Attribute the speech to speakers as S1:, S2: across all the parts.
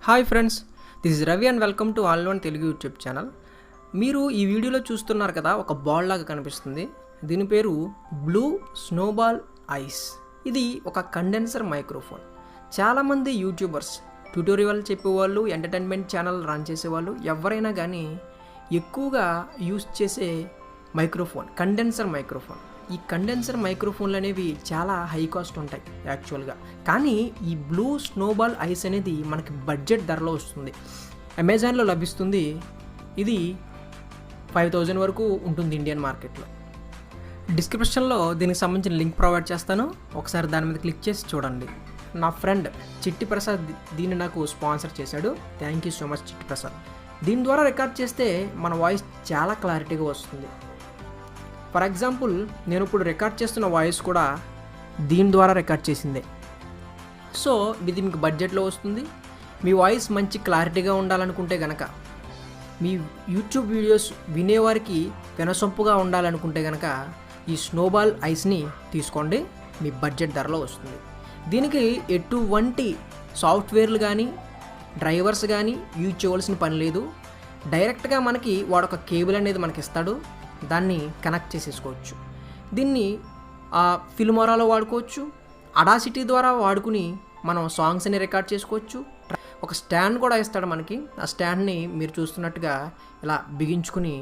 S1: Hi friends, this is Ravi and welcome to all one Telugu YouTube channel. మీరు ఈ వీడియోలో చూస్తున్నారు కదా, ఒక బాల్ లాగా కనిపిస్తుంది. దీని పేరు బ్లూ స్నోబాల్ ఐస్. ఇది ఒక కండెన్సర్ మైక్రోఫోన్. చాలామంది యూట్యూబర్స్, ట్యూటోరియల్ చెప్పేవాళ్ళు, ఎంటర్టైన్మెంట్ ఛానల్ రన్ చేసేవాళ్ళు ఎవరైనా కానీ ఎక్కువగా యూస్ చేసే మైక్రోఫోన్ కండెన్సర్ మైక్రోఫోన్. ఈ కండెన్సర్ మైక్రోఫోన్లు అనేవి చాలా హై కాస్ట్ ఉంటాయి యాక్చువల్గా. కానీ ఈ బ్లూ స్నోబాల్ ఐస్ అనేది మనకి బడ్జెట్ ధరలో వస్తుంది. అమెజాన్లో లభిస్తుంది. ఇది 5000 వరకు ఉంటుంది ఇండియన్ మార్కెట్లో. డిస్క్రిప్షన్లో దీనికి సంబంధించిన లింక్ ప్రొవైడ్ చేస్తాను. ఒకసారి దాని మీద క్లిక్ చేసి చూడండి. నా ఫ్రెండ్ చిట్టి ప్రసాద్ దీన్ని నాకు స్పాన్సర్ చేశాడు. థ్యాంక్ యూ సో మచ్ చిట్టి ప్రసాద్. దీని ద్వారా రికార్డ్ చేస్తే మన వాయిస్ చాలా క్లారిటీగా వస్తుంది. ఫర్ ఎగ్జాంపుల్, నేను ఇప్పుడు రికార్డ్ చేస్తున్న వాయిస్ కూడా దీని ద్వారా రికార్డ్ చేసిందే. సో ఇది మీకు బడ్జెట్లో వస్తుంది. మీ వాయిస్ మంచి క్లారిటీగా ఉండాలనుకుంటే కనుక, మీ యూట్యూబ్ వీడియోస్ వినేవారికి వినసొంపుగా ఉండాలనుకుంటే కనుక ఈ స్నోబాల్ ఐస్ని తీసుకోండి. మీ బడ్జెట్ ధరలో వస్తుంది. దీనికి ఎటువంటి సాఫ్ట్వేర్లు కానీ డ్రైవర్స్ కానీ యూజ్ చేయవలసిన పని లేదు. డైరెక్ట్గా మనకి వాడొక కేబుల్ అనేది మనకి ఇస్తాడు. దాన్ని కనెక్ట్ చేసేసుకోవచ్చు. దీన్ని ఫిల్మోరాలో వాడుకోవచ్చు. అడాసిటీ ద్వారా వాడుకుని మనం సాంగ్స్ అని రికార్డ్ చేసుకోవచ్చు. ఒక స్టాండ్ కూడా ఇస్తాడు మనకి. ఆ స్టాండ్ని మీరు చూస్తున్నట్టుగా ఇలా బిగించుకుని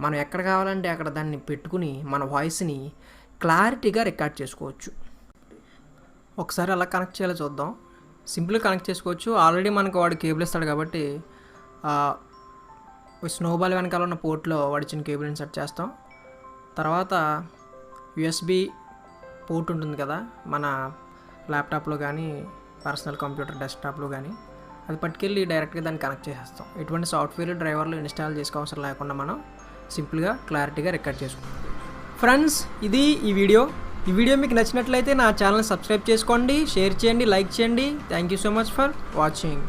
S1: మనం ఎక్కడ కావాలంటే అక్కడ దాన్ని పెట్టుకుని మన వాయిస్ని క్లారిటీగా రికార్డ్ చేసుకోవచ్చు. ఒకసారి అలా కనెక్ట్ చేయాలో చూద్దాం. సింపుల్గా కనెక్ట్ చేసుకోవచ్చు. ఆల్రెడీ మనకు వాడు కేబుల్ ఇస్తాడు కాబట్టి స్నోబాల్ వెనకాల ఉన్న పోర్ట్లో వాడిచిన కేబుల్ ఇన్సర్ట్ చేస్తాం. తర్వాత యూఎస్బి పోర్ట్ ఉంటుంది కదా మన ల్యాప్టాప్లో కానీ పర్సనల్ కంప్యూటర్ డెస్క్టాప్లో కానీ, అది పట్టుకెళ్ళి డైరెక్ట్గా దాన్ని కనెక్ట్ చేసేస్తాం. ఎటువంటి సాఫ్ట్వేర్ డ్రైవర్లు ఇన్స్టాల్ చేసుకోవసరం లేకుండా మనం సింపుల్గా క్లారిటీగా రికార్డ్ చేసుకుంటాం. ఫ్రెండ్స్, ఇది ఈ వీడియో మీకు నచ్చినట్లయితే నా ఛానల్ సబ్స్క్రైబ్ చేసుకోండి, షేర్ చేయండి, లైక్ చేయండి. Thank you so much for watching.